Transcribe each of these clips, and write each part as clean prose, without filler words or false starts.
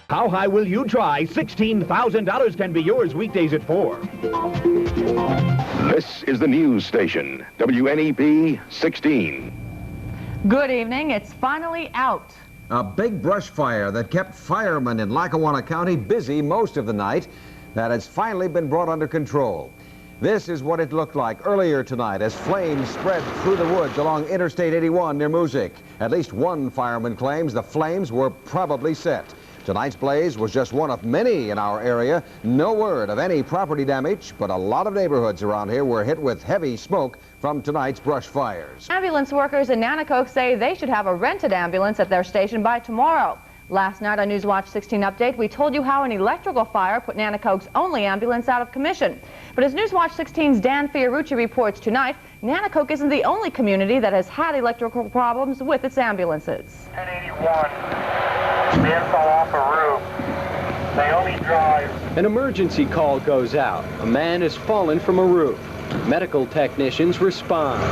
How high will you try? $16,000 can be yours weekdays at 4. This is the news station, WNEP 16. Good evening. It's finally out. A big brush fire that kept firemen in Lackawanna County busy most of the night that has finally been brought under control. This is what it looked like earlier tonight as flames spread through the woods along Interstate 81 near Moosic. At least one fireman claims the flames were probably set. Tonight's blaze was just one of many in our area. No word of any property damage, but a lot of neighborhoods around here were hit with heavy smoke from tonight's brush fires. Ambulance workers in Nanticoke say they should have a rented ambulance at their station by tomorrow. Last night on Newswatch 16 Update, we told you how an electrical fire put Nanticoke's only ambulance out of commission. But as Newswatch 16's Dan Fiorucci reports tonight, Nanticoke isn't the only community that has had electrical problems with its ambulances. 1081, man fell off a roof. Naomi Drive. An emergency call goes out. A man has fallen from a roof. Medical technicians respond.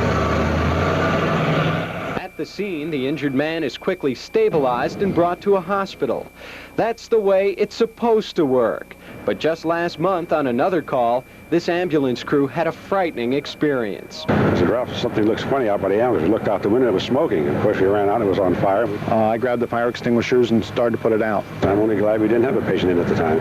At the scene, the injured man is quickly stabilized and brought to a hospital. That's the way it's supposed to work. But just last month, on another call, this ambulance crew had a frightening experience. I said, Ralph, something looks funny out by the ambulance. We looked out the window, it was smoking. Of course, we ran out, it was on fire. I grabbed the fire extinguishers and started to put it out. I'm only glad we didn't have a patient in at the time.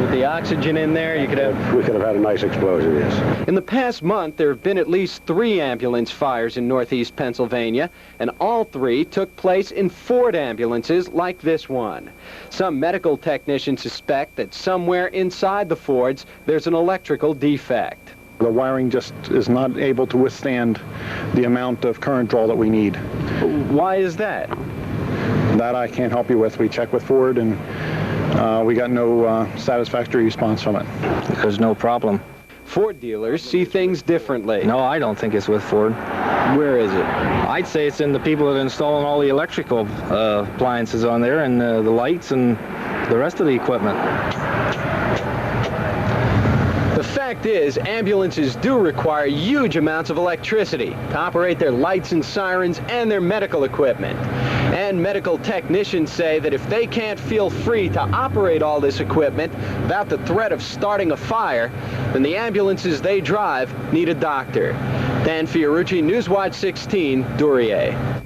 With the oxygen in there, you could have... We could have had a nice explosion, yes. In the past month, there have been at least 3 ambulance fires in northeast Pennsylvania, and all 3 took place in Ford ambulances like this one. Some medical technicians suspect that somewhere inside the Fords, there's an electrical defect. The wiring just is not able to withstand the amount of current draw that we need. Why is that? That I can't help you with. We checked with Ford and we got no satisfactory response from it. There's no problem. Ford dealers see things differently. No, I don't think it's with Ford. Where is it? I'd say it's in the people that are installing all the electrical appliances on there and the lights and the rest of the equipment. The fact is, ambulances do require huge amounts of electricity to operate their lights and sirens and their medical equipment. And medical technicians say that if they can't feel free to operate all this equipment without the threat of starting a fire, then the ambulances they drive need a doctor. Dan Fiorucci, Newswatch 16, Duryea.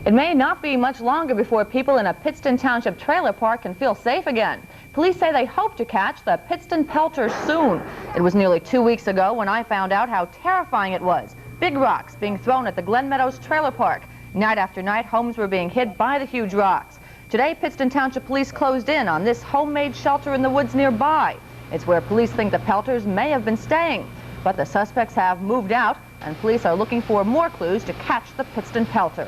It may not be much longer before people in a Pittston Township trailer park can feel safe again. Police say they hope to catch the Pittston pelters soon. It was nearly 2 weeks ago when I found out how terrifying it was. Big rocks being thrown at the Glen Meadows trailer park. Night after night, homes were being hit by the huge rocks. Today, Pittston Township police closed in on this homemade shelter in the woods nearby. It's where police think the pelters may have been staying. But the suspects have moved out, and police are looking for more clues to catch the Pittston pelters.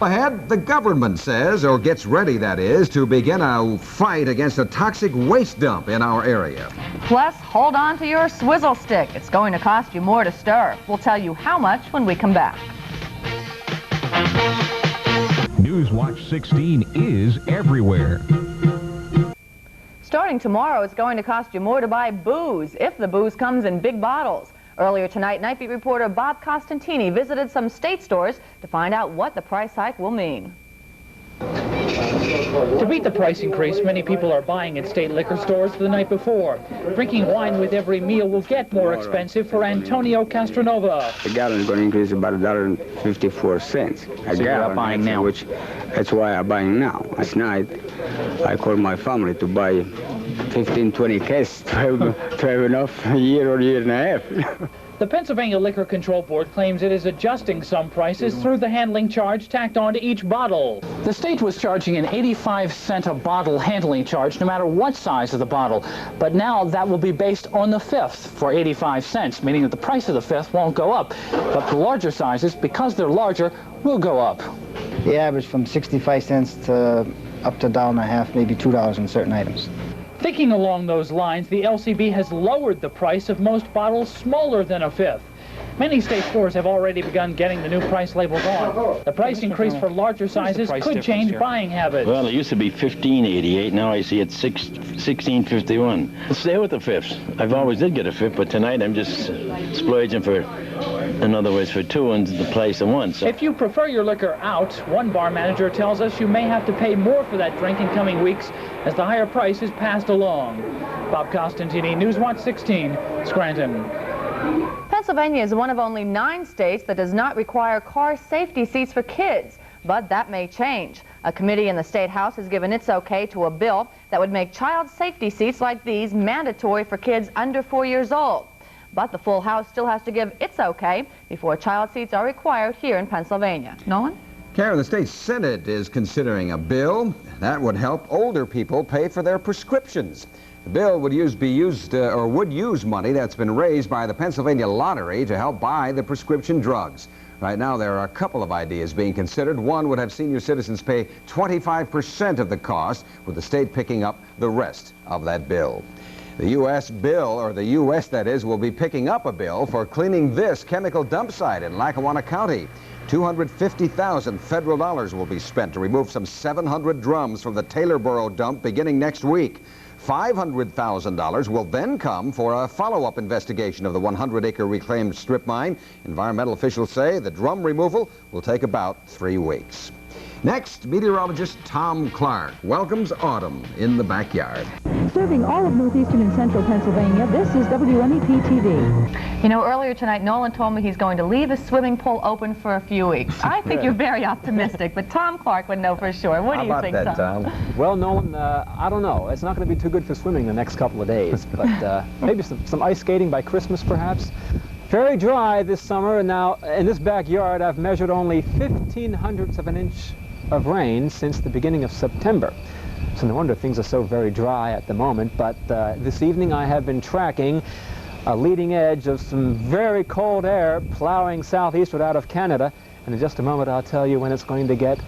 Ahead, the government says, or gets ready, that is, to begin a fight against a toxic waste dump in our area. Plus, hold on to your swizzle stick. It's going to cost you more to stir. We'll tell you how much when we come back. Newswatch 16 is everywhere. Starting tomorrow, it's going to cost you more to buy booze, if the booze comes in big bottles. Earlier tonight, Night Beat reporter Bob Costantini visited some state stores to find out what the price hike will mean. To beat the price increase, many people are buying at state liquor stores the night before. Drinking wine with every meal will get more expensive for Antonio Castronova. The gallon is going to increase about $1.54 a gallon. Buying now. Which that's why I'm buying now. Last night, I called my family to buy 15, 20 cases to have enough a year or year and a half. The Pennsylvania Liquor Control Board claims it is adjusting some prices through the handling charge tacked onto each bottle. The state was charging an 85-cent a bottle handling charge no matter what size of the bottle. But now that will be based on the fifth for 85 cents, meaning that the price of the fifth won't go up. But the larger sizes, because they're larger, will go up. The average from 65 cents to up to $1.50, maybe $2 on certain items. Thinking along those lines, the LCB has lowered the price of most bottles smaller than a fifth. Many state stores have already begun getting the new price labels on. The price increase for larger sizes could change buying habits. Well, it used to be $15.88. Now I see it's $16.51. I'll stay with the fifths. I've always did get a fifth, but tonight I'm just splurging for In other words, for two in the place of one. So. If you prefer your liquor out, one bar manager tells us you may have to pay more for that drink in coming weeks as the higher price is passed along. Bob Costantini, Newswatch 16, Scranton. Pennsylvania is one of only 9 states that does not require car safety seats for kids, but that may change. A committee in the State House has given its okay to a bill that would make child safety seats like these mandatory for kids under 4 years old. But the full House still has to give its okay before child seats are required here in Pennsylvania. Nolan? Karen, the state Senate is considering a bill that would help older people pay for their prescriptions. The bill would use money that's been raised by the Pennsylvania Lottery to help buy the prescription drugs. Right now, there are a couple of ideas being considered. One would have senior citizens pay 25% of the cost, with the state picking up the rest of that bill. The U.S. that is, will be picking up a bill for cleaning this chemical dump site in Lackawanna County. $250,000 federal dollars will be spent to remove some 700 drums from the Taylorboro dump beginning next week. $500,000 will then come for a follow-up investigation of the 100-acre reclaimed strip mine. Environmental officials say the drum removal will take about 3 weeks. Next, meteorologist Tom Clark welcomes autumn in the backyard. Serving all of northeastern and central Pennsylvania, this is wnep-tv. You know, earlier tonight, Nolan told me he's going to leave his swimming pool open for a few weeks. I think you're very optimistic, but Tom Clark would know for sure. What do you think, Tom? Well, Nolan, I don't know. It's not going to be too good for swimming the next couple of days, but maybe some ice skating by Christmas, perhaps. Very dry this summer, and now in this backyard, I've measured only 0.15 of an inch of rain since the beginning of September. So no wonder things are so very dry at the moment, but this evening I have been tracking a leading edge of some very cold air plowing southeastward out of Canada, and in just a moment I'll tell you when it's going to get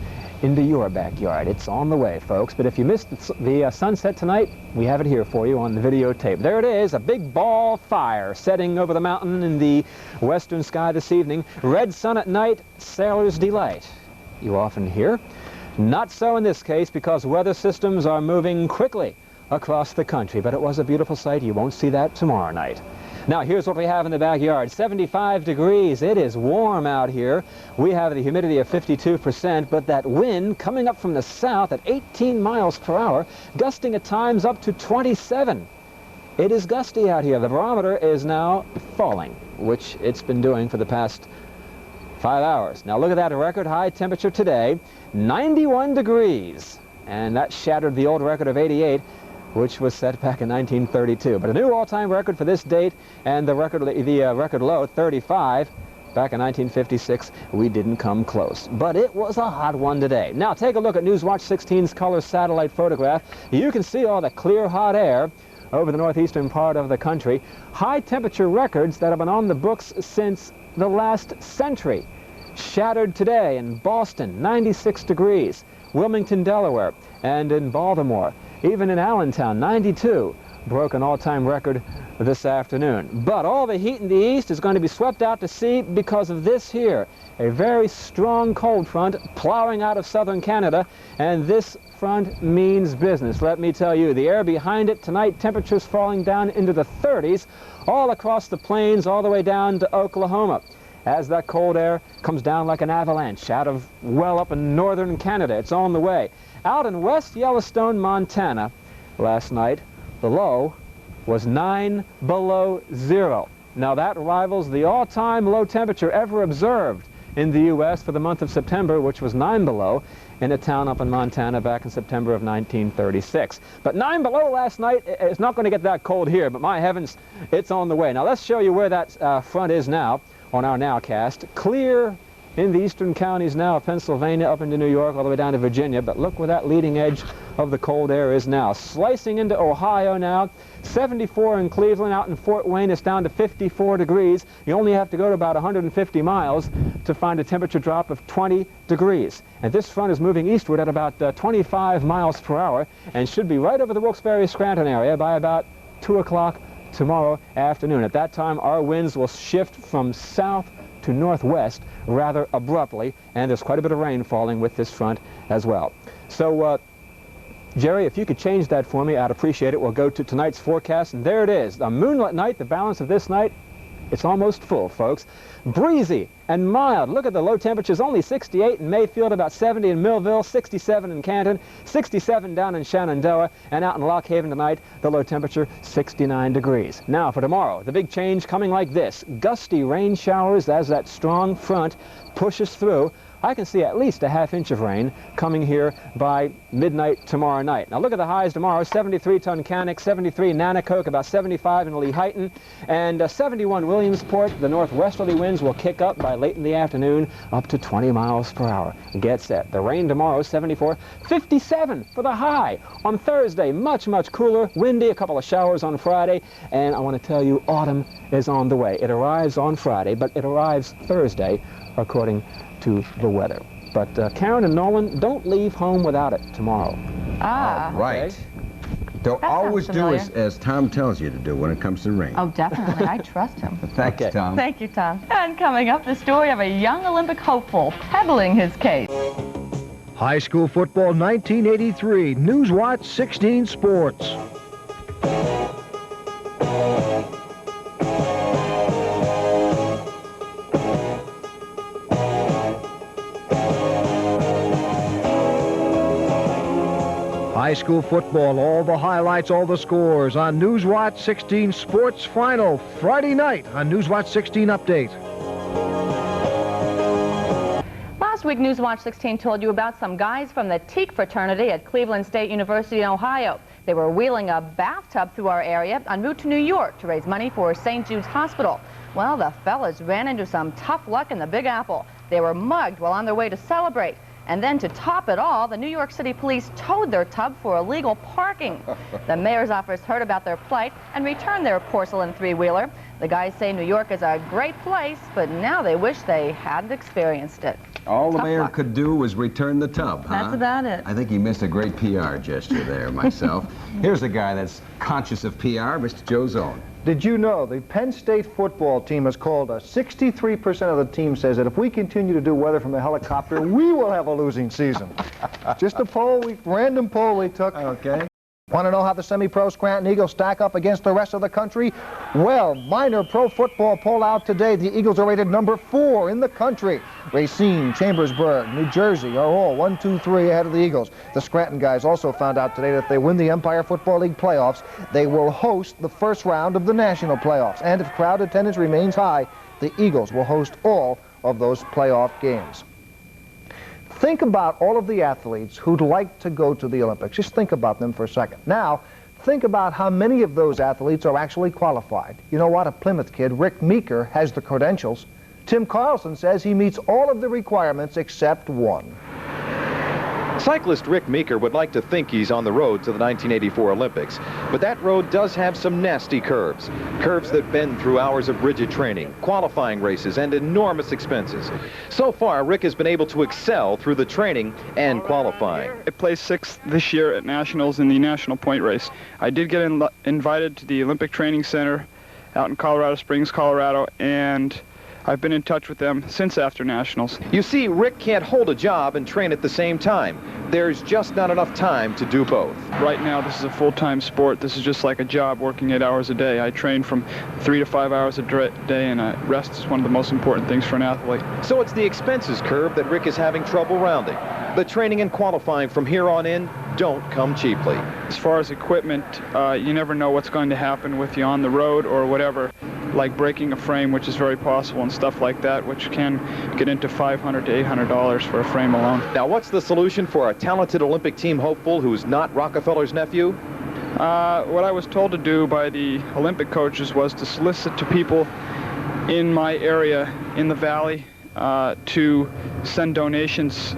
into your backyard. It's on the way, folks, but if you missed the sunset tonight, we have it here for you on the videotape. There it is, a big ball fire setting over the mountain in the western sky this evening. Red sun at night, sailor's delight. You often hear. Not so in this case, because weather systems are moving quickly across the country, but it was a beautiful sight. You won't see that tomorrow night. Now, here's what we have in the backyard. 75 degrees. It is warm out here. We have the humidity of 52%, but that wind coming up from the south at 18 miles per hour, gusting at times up to 27. It is gusty out here. The barometer is now falling, which it's been doing for the past 5 hours. Now look at that record high temperature today, 91 degrees. And that shattered the old record of 88, which was set back in 1932. But a new all-time record for this date, and the record low, 35, back in 1956. We didn't come close. But it was a hot one today. Now take a look at Newswatch 16's color satellite photograph. You can see all the clear, hot air over the northeastern part of the country. High temperature records that have been on the books since the last century. Shattered today in Boston, 96 degrees. Wilmington, Delaware, and in Baltimore. Even in Allentown, 92. Broke an all-time record this afternoon. But all the heat in the east is going to be swept out to sea because of this here. A very strong cold front plowing out of southern Canada, and this front means business. Let me tell you, the air behind it tonight, temperatures falling down into the 30s, all across the plains, all the way down to Oklahoma. As that cold air comes down like an avalanche out of well up in northern Canada. It's on the way. Out in West Yellowstone, Montana, last night, the low was 9 below zero. Now that rivals the all-time low temperature ever observed in the U.S. for the month of September, which was 9 below in a town up in Montana back in September of 1936. But 9 below last night, it's not going to get that cold here, but my heavens, it's on the way. Now let's show you where that front is now on our nowcast. Clear in the eastern counties now of Pennsylvania, up into New York, all the way down to Virginia. But look where that leading edge of the cold air is now. Slicing into Ohio now, 74 in Cleveland. Out in Fort Wayne, it's down to 54 degrees. You only have to go to about 150 miles to find a temperature drop of 20 degrees. And this front is moving eastward at about 25 miles per hour and should be right over the Wilkes-Barre-Scranton area by about 2 o'clock tomorrow afternoon. At that time, our winds will shift from south to northwest rather abruptly, and there's quite a bit of rain falling with this front as well. So, Jerry, if you could change that for me, I'd appreciate it. We'll go to tonight's forecast, and there it is. A moonlit night, the balance of this night, It's almost full, folks. Breezy and mild. Look at the low temperatures, only 68 in Mayfield, about 70 in Millville, 67 in Canton, 67 down in Shenandoah, and out in Lock Haven tonight, the low temperature 69 degrees. Now for tomorrow, the big change coming like this. Gusty rain showers as that strong front pushes through. I can see at least a ½ inch of rain coming here by midnight tomorrow night. Now look at the highs tomorrow. 73 Tunkhannock, 73 Nanticoke, about 75 in Lehighton, and 71 Williamsport. The northwesterly winds will kick up by late in the afternoon up to 20 miles per hour. Get set. The rain tomorrow, 74, 57 for the high. On Thursday, much, much cooler, windy, a couple of showers on Friday, and I want to tell you, autumn is on the way. It arrives on Friday, but it arrives Thursday, according to the weather. But Karen and Nolan, don't leave home without it tomorrow. Ah. Right. Okay? Don't always do as Tom tells you to do when it comes to rain. Oh, definitely. I trust him. Thanks, Tom. Thank you, Tom. And coming up, the story of a young Olympic hopeful peddling his case. High school football 1983, Newswatch 16 Sports. High school football, all the highlights, all the scores on Newswatch 16 Sports Final, Friday night on Newswatch 16 Update. Last week, Newswatch 16 told you about some guys from the Teak fraternity at Cleveland State University in Ohio. They were wheeling a bathtub through our area en route to New York to raise money for St. Jude's Hospital. Well, the fellas ran into some tough luck in the Big Apple. They were mugged while on their way to celebrate. And then to top it all, the New York City police towed their tub for illegal parking. The mayor's office heard about their plight and returned their porcelain three-wheeler. The guys say New York is a great place, but now they wish they hadn't experienced it. All the mayor could do was return the tub, huh? That's about it. I think he missed a great PR gesture there, myself. Here's a guy that's conscious of PR, Mr. Joe Zone. Did you know the Penn State football team has called us? 63% of the team says that if we continue to do weather from a helicopter, we will have a losing season. Just a random poll we took. Okay. Want to know how the semi-pro Scranton Eagles stack up against the rest of the country? Well, minor pro football poll out today. The Eagles are rated number 4 in the country. Racine, Chambersburg, New Jersey are all 1, 2, 3 ahead of the Eagles. The Scranton guys also found out today that if they win the Empire Football League playoffs, they will host the first round of the national playoffs. And if crowd attendance remains high, the Eagles will host all of those playoff games. Think about all of the athletes who'd like to go to the Olympics. Just think about them for a second. Now, think about how many of those athletes are actually qualified. You know what? A Plymouth kid, Rick Meeker, has the credentials. Tim Carlson says he meets all of the requirements except one. Cyclist Rick Meeker would like to think he's on the road to the 1984 Olympics, but that road does have some nasty curves. Curves that bend through hours of rigid training, qualifying races, and enormous expenses. So far, Rick has been able to excel through the training and qualifying. I placed 6th this year at Nationals in the National Point Race. I did get invited to the Olympic Training Center out in Colorado Springs, Colorado, and I've been in touch with them since after Nationals. You see, Rick can't hold a job and train at the same time. There's just not enough time to do both. Right now, this is a full-time sport. This is just like a job, working 8 hours a day. I train from 3 to 5 hours a day, and rest is one of the most important things for an athlete. So it's the expenses curve that Rick is having trouble rounding. The training and qualifying from here on in don't come cheaply. As far as equipment, you never know what's going to happen with you on the road or whatever, like breaking a frame, which is very possible, and stuff like that, which can get into $500 to $800 for a frame alone. Now, what's the solution for a talented Olympic team hopeful who's not Rockefeller's nephew? What I was told to do by the Olympic coaches was to solicit to people in my area, in the valley, to send donations,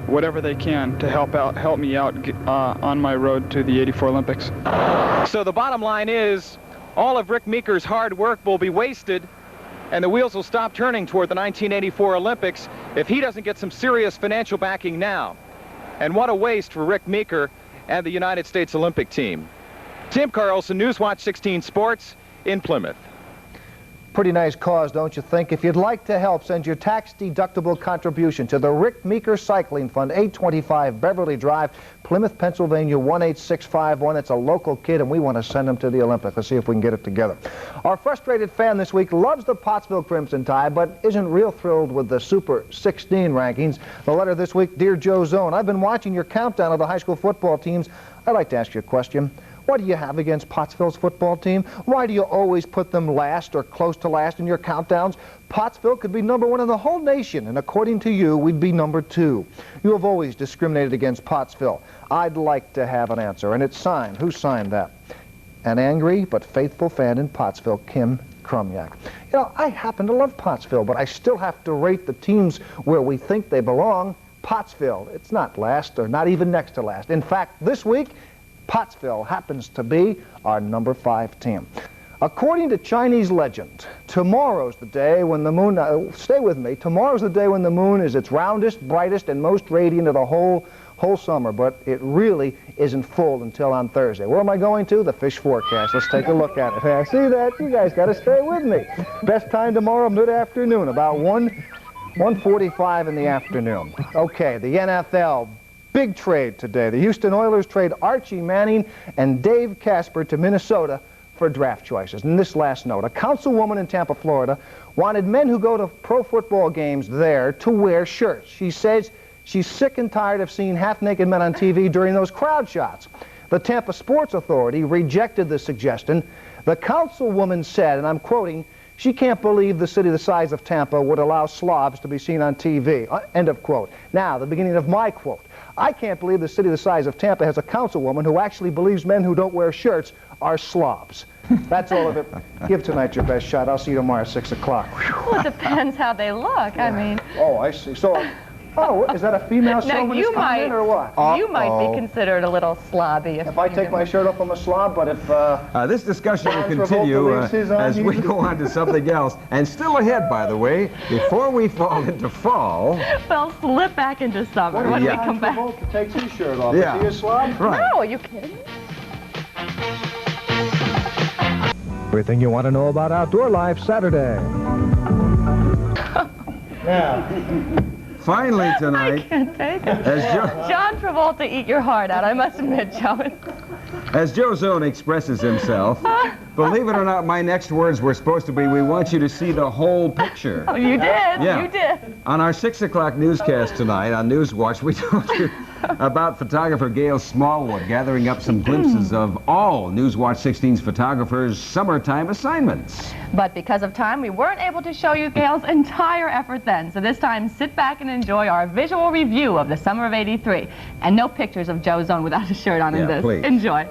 whatever they can, to help me out on my road to the '84 Olympics. So the bottom line is, all of Rick Meeker's hard work will be wasted, and the wheels will stop turning toward the 1984 Olympics if he doesn't get some serious financial backing now. And what a waste for Rick Meeker and the United States Olympic team. Tim Carlson, Newswatch 16 Sports in Plymouth. Pretty nice cause, don't you think? If you'd like to help, send your tax-deductible contribution to the Rick Meeker Cycling Fund, 825 Beverly Drive, Plymouth, Pennsylvania, 18651. It's a local kid, and we want to send him to the Olympics. Let's see if we can get it together. Our frustrated fan this week loves the Pottsville Crimson Tide, but isn't real thrilled with the Super 16 rankings. The letter this week, Dear Joe Zone, I've been watching your countdown of the high school football teams. I'd like to ask you a question. What do you have against Pottsville's football team? Why do you always put them last or close to last in your countdowns? Pottsville could be #1 in the whole nation, and according to you, we'd be #2. You have always discriminated against Pottsville. I'd like to have an answer, and it's signed. Who signed that? An angry but faithful fan in Pottsville, Kim Krumyak. You know, I happen to love Pottsville, but I still have to rate the teams where we think they belong. Pottsville, it's not last or not even next to last. In fact, this week, Pottsville happens to be our #5 team. According to Chinese legend, tomorrow's the day when the moon, stay with me, tomorrow's the day when the moon is its roundest, brightest, and most radiant of the whole summer, but it really isn't full until on Thursday. Where am I going to? The fish forecast. Let's take a look at it. Hey, see that? You guys got to stay with me. Best time tomorrow, mid-afternoon, about 1:45 in the afternoon. Okay, the NFL. Big trade today. The Houston Oilers trade Archie Manning and Dave Casper to Minnesota for draft choices. And this last note, a councilwoman in Tampa, Florida, wanted men who go to pro football games there to wear shirts. She says she's sick and tired of seeing half-naked men on TV during those crowd shots. The Tampa Sports Authority rejected the suggestion. The councilwoman said, and I'm quoting, she can't believe the city the size of Tampa would allow slobs to be seen on TV. End of quote. Now, the beginning of my quote. I can't believe the city the size of Tampa has a councilwoman who actually believes men who don't wear shirts are slobs. That's all of it. Give tonight your best shot. I'll see you tomorrow at 6 o'clock. Well, it depends how they look. I mean... Oh, I see. So... Oh, is that a female chauvinist comment or what? You might be considered a little slobby. If I take my shirt off, I'm a slob, but if... this discussion will continue as we go on to something else. And still ahead, by the way, before we fall into fall... We'll slip back into summer when we come back. Takes his shirt off. Yeah. Is he a slob? Right. No, are you kidding me? Everything you want to know about outdoor life Saturday. Now... Finally tonight, I can't take it. as John Travolta, eat your heart out, I must admit, John. As Joe Zone expresses himself, believe it or not, my next words were supposed to be, we want you to see the whole picture. Oh, you did? Yeah. You did. On our 6 o'clock newscast tonight on Newswatch, we told you about photographer Gail Smallwood gathering up some glimpses of all Newswatch 16's photographers' summertime assignments. But because of time, we weren't able to show you Gail's entire effort then. So this time, sit back and enjoy our visual review of the summer of '83. And no pictures of Joe Zone without a shirt on in this. Please. Enjoy.